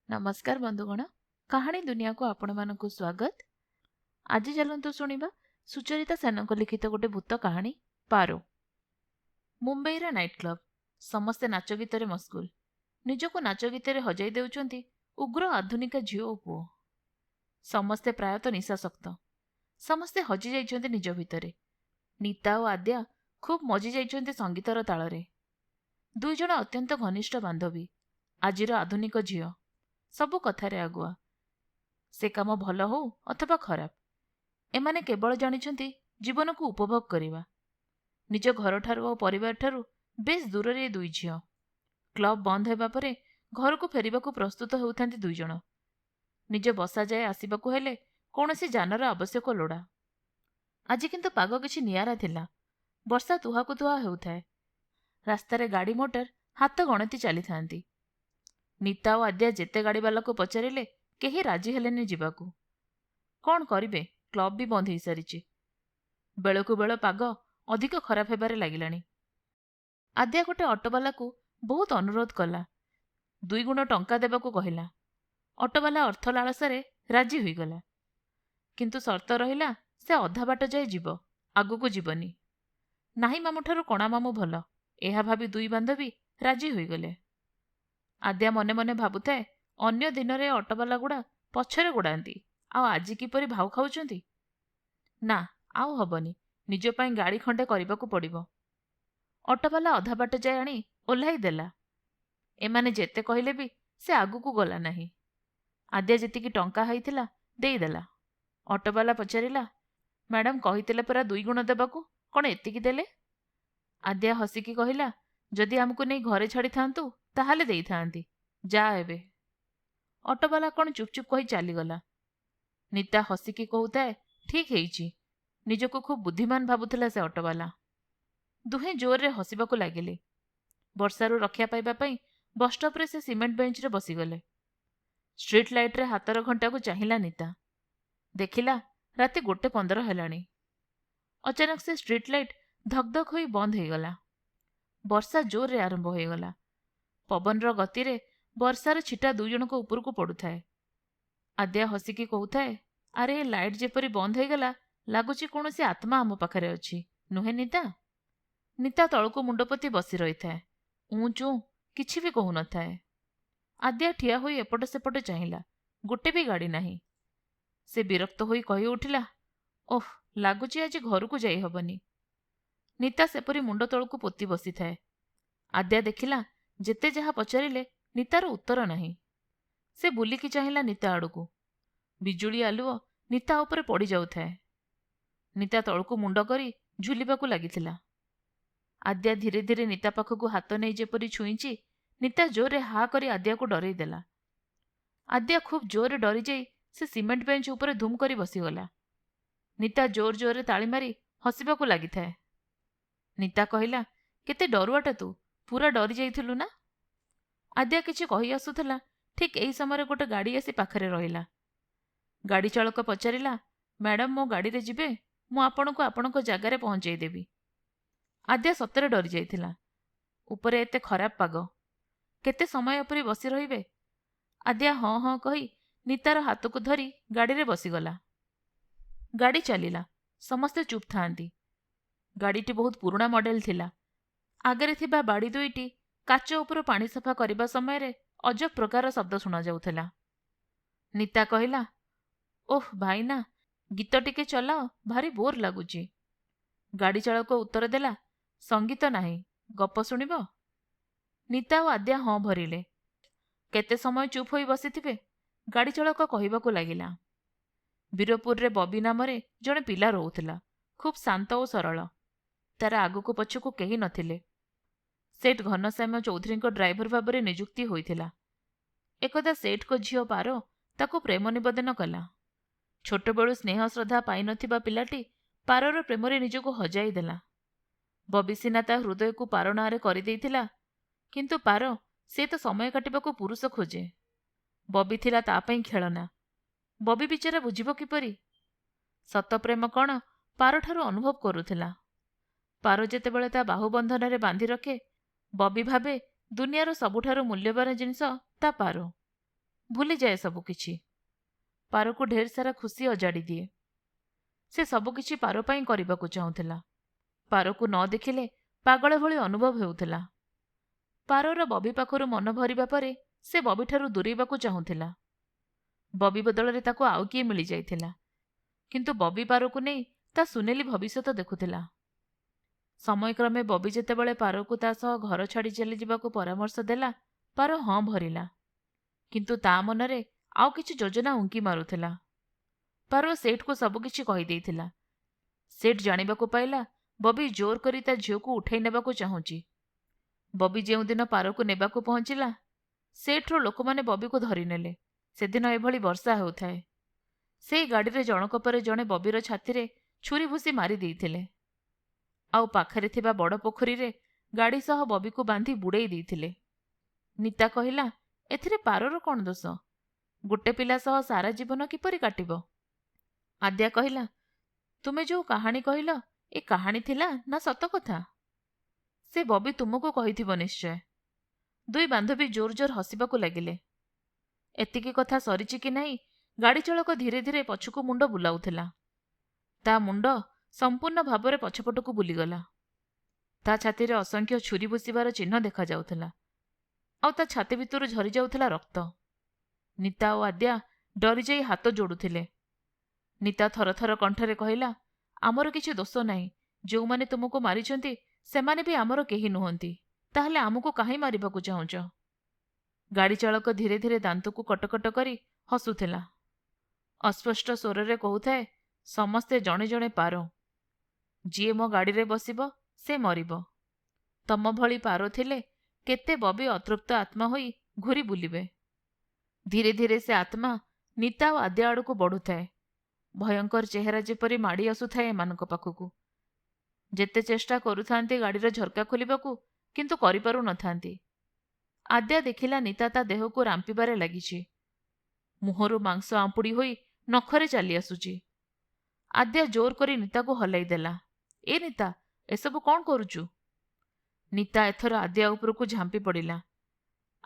नमस्कार बंधुगण, कहानी दुनिया को आपण मानक स्वागत। आज चलतु शुणा सुचरिता सेन लिखित गोटे भूत कहानी पारो। मुंबई रा नाइट क्लब समस्ते नाच गीत मस्गुल। निजको नाच गीत हजाई देउछंती उग्र आधुनिक झील और पुओ। समस्ते प्रायतः निशाशक्त, समस्ते हजि जाइछंती निज भितरे। नीता और आद्या खूब मजि जाइछंती संगीतर ताଳରେ। दुई जण अत्यंत घनिष्ठ बांधवी। आजिर आधुनिक झील सबु कथारे आगुआ। से काम भल हो अथवा खराब, एमाने केवल जानिछंती जीवन को उपभोग करिवा। निज घर ठारू और परिवार ठारू बेस दूर रे दुई झियो। क्लब बंद हेबा परे घर को फेरिबाकू प्रस्तुत हेउथांती दुई जण। निज बसा जाए आसिबाकू हेले कौनसी जानर आवश्यक लोड़ा। आज किंतु पाग किछि नियारा थिला। वर्षा तुहाकू तुहा हेउथाए। रास्तारे गाड़ी मोटर हाथ गणति चली थांती। नीता और आद्या जेते गाड़ी वाला को पचारिले केही राजी हेलेनी जीवाकू। कौन करिबे, क्लब भी बंद हो सारी। बेलकू बेल पाग अधिक खराब हेबारे लागिलानी। आद्या गोटे ऑटोवाला को बहुत अनुरोध कला। 2 गुण टंका देबाकू कहिला। ऑटोवाला अर्थ लालसारे राजी होईगला, किंतु शर्त रहिला से अधा बाट जाए जीव, आगुकू जीवनी। नाही मामू ठारू कणा मामू भल, एहा भाबी दुई बांधवी राजी होईगले। आद्या मने मने भाबुଥାଏ अन्य दिन रे ऑटोवाला गुड़ा पछरे गुड़ाती, आज किपरि भाव खाउछंती। ना आउ हबनी, निज पाई गाड़ी खंडे करबाकू पड़िबो। ऑटोवाला अधा बाट जाए आनी ओह्लाई देला। एमाने जेते कहले भी से आगुकू गला नाही। आद्या जेतिकी टंका हाइथिला देईदेला। ऑटोवाला पचारिला, मैडम कहितिले परा 2 गुण देबाकू, कौन एतिकी देले? आद्या हसिकी कहिला, जदि आमको नहीं घरे छाड़ी थांतु ताहाले देई थांती, जा एबे। ऑटोवाला कौन चुपचुप कही चलीगला। नीता हसिकी कहूताए, ठीक हेइची। निजको खूब बुद्धिमान भाबुथिला से ऑटोवाला। दुहे जोर रे हसिबाकू लागिले। वर्षारू रक्षा पाइबा पई बसस्टॉप रे से सीमेंट बेंच रे बसीगले। स्ट्रीट लाइट रे हातर घंटा को चाहिला नीता। देखिला राति 1:15 हेलाणी। अचानक से स्ट्रीट लाइट धकधक होई बंद हेगला। वर्षा जोर रे आरंभ होगला। पवनर गति रे वर्षार छिटा 2 जन को ऊपर को पड़ुथाए। आद्या हसिकी कहूथाए, अरे लाइट जेपरी बंद हेगला, लगुची कौनसी आत्मा आम पाखरे अछि, नुहे नीता? नीता तळको मुंडपति बसी रही थाए। ऊँचू किछि भी कहू न थाए। आद्या ठिया होई एपट सेपट चाहिला, गोटे भी गाड़ी नाही। से विरक्त होई कही उठिला, ओह लगुची आज घर को जाई हबनी। नीता सेपरी मुंड तळको पोती बसी थाए। आद्या देखिला जेते जहा पचारिले नीतार उत्तर नाही। से बुलिकी चाहिला नीता आड़कू। बिजुली आलुओ नीता उपरे पड़ी जाउथाए। नीता तळको मुंड करी झुलिबाकू लागिथिला। आद्या धीरे धीरे नीता पाखकू हाथ नहीं जेपरी छुईची, नीता जोरे हा करी आद्या को डरई देला। आद्या खूब जोरे डरी जाई से सीमेंट बेंच उपरे धूम करी बसीगला। नीता जोर जोरे ताली मारी हसिबाकू लागिथाए। नीता कहिला, केते डरुआटा तू, पूरा डरी जाइथिलु ना? आद्या किछि कही आसुथला, ठीक एही समय गोटे गाड़ी आसी पाखरे रहिला। गाड़ी चालक पचारिला, मैडम मो गाड़ी रे जिबे, मु आपणको आपणको जगारे पहुंचाई देबी। आद्या सतरे डरी जाइथिला। उपरे एते खराब पाग, केते समय उपरे बसी रहिबे? आद्या हाँ हाँ कही नीतार हाथ को धरी गाड़ी रे बसीगला। गाड़ी चलिला, समस्ते चुप थांती। गाड़ीटी बहुत पुराना मॉडल थिला। आगरे थिबा बाड़ी दुईटी काच उपर पानी सफा करने समय रे अजब प्रकार शब्द शुणा जाउथला। नीता कहिला, ओह भाईना, गीत टिके चलाओ, भारी बोर लगुची। गाड़ी चालक उत्तर देला, संगीत नाही, गप शुणिबो? नीता और आद्या हाँ भरिले। केते समय चुप होई बसिथिबे, गाड़ी चालक कहिबाकू लागिला। वीरपुर रे बबी नामरे जड़े पिला रोउथला, खूब शांत और सरल। तार आगुको पछकू केही नथिले। सेठ घनश्याम चौधरी ड्राइवर भाव में नियुक्ति होइथिला। एकदा सेठ को झील पारो ताको प्रेम निवेदन कला। छोट बेलू स्नेह श्रद्धा पाई नथिबा पिलाटी पारर प्रेम रे निजको हजाई देला। बबी सिना ता हृदय को पार नारे करि देइथिला, किंतु पारो से तो समय काटिबाकू पुरुष खोजे। बबी थिला ता पई खेलना। बबी बिचारा बुझिबो किपरि? सत प्रेम कौन पारो ठारू अनुभव करुथिला। पारो जेतेबेले ता बाहुबंधन रे बांधि रखे, बबी भावे दुनियार सबुठारू मूल्यवान जिनिस ता पारो। ଭୁଲିଯାଏ ସବୁକିଛି। ପାରକୁ ଢେର ସାରା ଖୁସି ଅଜାଡ଼ି ଦିଏ। ସେ ସବୁକିଛି ପାର ପାଇଁ କରିବାକୁ ଚାହୁଁଥିଲା। ପାରକୁ ନ ଦେଖିଲେ ପାଗଳ ଭଳି ଅନୁଭବ ହେଉଥିଲା। ପାରର ବବି ପାଖରୁ ମନ ଭରିବା ପରେ ସେ ବବିଠାରୁ ଦୂରେଇବାକୁ ଚାହୁଁଥିଲା। ବବି ବଦଳରେ ତାକୁ ଆଉ କିଏ ମିଳିଯାଇଥିଲା, କିନ୍ତୁ ବବି ପାରକୁ ନେଇ ତା ସୁନେଲି ଭବିଷ୍ୟତ ଦେଖୁଥିଲା। ସମୟକ୍ରମେ ବବି ଯେତେବେଳେ ପାରକୁ ତା ସହ ଘର ଛାଡ଼ି ଚାଲିଯିବାକୁ ପରାମର୍ଶ ଦେଲା, ପାର ହଁ ଭରିଲା। କିନ୍ତୁ ତା ମନରେ ଆଉ କିଛି ଯୋଜନା ଉଙ୍କି ମାରୁଥିଲା। ପାର ସେଠକୁ ସବୁକିଛି କହିଦେଇଥିଲା। ସେଠ ଜାଣିବାକୁ ପାଇଲା ବବି ଜୋର କରି ତା ଝିଅକୁ ଉଠାଇ ନେବାକୁ ଚାହୁଁଛି। ବବି ଯେଉଁଦିନ ପାରକୁ ନେବାକୁ ପହଞ୍ଚିଲା, ସେଠର ଲୋକମାନେ ବବିକୁ ଧରିନେଲେ। ସେଦିନ ଏଭଳି ବର୍ଷା ହେଉଥାଏ। ସେଇ ଗାଡ଼ିରେ ଜଣକ ପରେ ଜଣେ ବବିର ଛାତିରେ ଛୁରୀ ଭୁସି ମାରି ଦେଇଥିଲେ। ଆଉ ପାଖରେ ଥିବା ବଡ଼ ପୋଖରୀରେ ଗାଡ଼ି ସହ ବବିକୁ ବାନ୍ଧି ବୁଡ଼େଇ ଦେଇଥିଲେ। ନିତା କହିଲା, ଏଥିରେ ପାରର କ'ଣ ଦୋଷ? ଗୋଟେ ପିଲା ସହ ସାରା ଜୀବନ କିପରି କାଟିବ? ଆଦ୍ୟା କହିଲା, ତୁମେ ଯୋଉ କାହାଣୀ କହିଲ, ଏ କାହାଣୀ ଥିଲା ନା ସତ କଥା? ସେ ବବି ତୁମକୁ କହିଥିବ ନିଶ୍ଚୟ। ଦୁଇ ବାନ୍ଧବୀ ଜୋର ଜୋର ହସିବାକୁ ଲାଗିଲେ। ଏତିକି କଥା ସରିଛି କି ନାହିଁ, ଗାଡ଼ି ଚାଳକ ଧୀରେ ଧୀରେ ପଛକୁ ମୁଣ୍ଡ ବୁଲାଉଥିଲା। ତା ମୁଣ୍ଡ ସମ୍ପୂର୍ଣ୍ଣ ଭାବରେ ପଛପଟକୁ ବୁଲିଗଲା। ତା ଛାତିରେ ଅସଂଖ୍ୟ ଛୁରୀ ଭୁସିବାର ଚିହ୍ନ ଦେଖାଯାଉଥିଲା, ଆଉ ତା ଛାତି ଭିତରୁ ଝରିଯାଉଥିଲା ରକ୍ତ। ନିତା ଓ ଆଦ୍ୟା ଡରିଯାଇ ହାତ ଯୋଡ଼ୁଥିଲେ। ନିତା ଥରଥର କଣ୍ଠରେ କହିଲା, ଆମର କିଛି ଦୋଷ ନାହିଁ। ଯେଉଁମାନେ ତୁମକୁ ମାରିଛନ୍ତି ସେମାନେ ବି ଆମର କେହି ନୁହନ୍ତି। ତାହେଲେ ଆମକୁ କାହିଁ ମାରିବାକୁ ଚାହୁଁଛ? ଗାଡ଼ି ଚାଳକ ଧୀରେ ଧୀରେ ଦାନ୍ତକୁ କଟକଟ କରି ହସୁଥିଲା। ଅସ୍ପଷ୍ଟ ସ୍ୱରରେ କହୁଥାଏ, ସମସ୍ତେ ଜଣେ ଜଣେ ପାର। ଯିଏ ମୋ ଗାଡ଼ିରେ ବସିବ ସେ ମରିବ। ତମ ଭଳି ପାର ଥିଲେ କେତେ ବବି ଅତୃପ୍ତ ଆତ୍ମା ହୋଇ ଘୂରି ବୁଲିବେ। ଧୀରେ ଧୀରେ ସେ ଆତ୍ମା ନିତା ଓ ଆଦ୍ୟା ଆଡ଼କୁ ବଢ଼ୁଥାଏ। ଭୟଙ୍କର ଚେହେରା ଯେପରି ମାଡ଼ି ଆସୁଥାଏ ଏମାନଙ୍କ ପାଖକୁ। ଯେତେ ଚେଷ୍ଟା କରୁଥାନ୍ତି ଗାଡ଼ିର ଝରକା ଖୋଲିବାକୁ, କିନ୍ତୁ କରିପାରୁ ନଥାନ୍ତି। ଆଦ୍ୟା ଦେଖିଲା ନିତା ତା ଦେହକୁ ରାମ୍ପିବାରେ ଲାଗିଛି। ମୁହଁରୁ ମାଂସ ଆମ୍ପୁଡ଼ି ହୋଇ ନଖରେ ଚାଲି ଆସୁଛି। ଆଦ୍ୟା ଜୋର କରି ନିତାକୁ ହଲାଇ ଦେଲା। ଏ ନିତା, ଏସବୁ କ'ଣ କରୁଛୁ? ନିତା ଏଥର ଆଦ୍ୟା ଉପରକୁ ଝାମ୍ପି ପଡ଼ିଲା।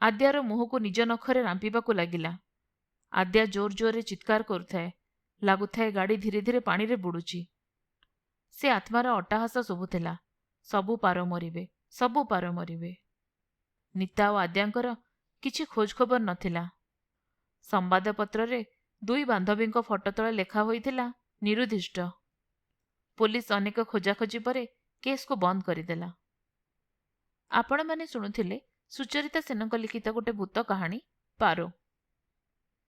ଆଦ୍ୟାର ମୁହଁକୁ ନିଜ ନଖରେ ରାମ୍ପିବାକୁ ଲାଗିଲା। ଆଦ୍ୟା ଜୋର ଜୋରରେ ଚିତ୍କାର କରୁଥାଏ। ଲାଗୁଥାଏ ଗାଡ଼ି ଧୀରେ ଧୀରେ ପାଣିରେ ବୁଡ଼ୁଛି। ସେ ଆତ୍ମାର ଅଟ୍ଟହାସ ଶୁଭୁଥିଲା, ସବୁ ପାର ମରିବେ, ସବୁ ପାର ମରିବେ। ନିତା ଓ ଆଦ୍ୟାଙ୍କର କିଛି ଖୋଜଖବର ନଥିଲା। ସମ୍ବାଦପତ୍ରରେ ଦୁଇ ବାନ୍ଧବୀଙ୍କ ଫଟୋ ତଳେ ଲେଖା ହୋଇଥିଲା, ନିରୁଦ୍ଦିଷ୍ଟ। ପୋଲିସ ଅନେକ ଖୋଜାଖୋଜି ପରେ କେସ୍କୁ ବନ୍ଦ କରିଦେଲା। ଆପଣମାନେ ଶୁଣୁଥିଲେ ସୁଚରିତା ସେନଙ୍କ ଲିଖିତ ଗୋଟେ ଭୂତ କାହାଣୀ ପାରୋ।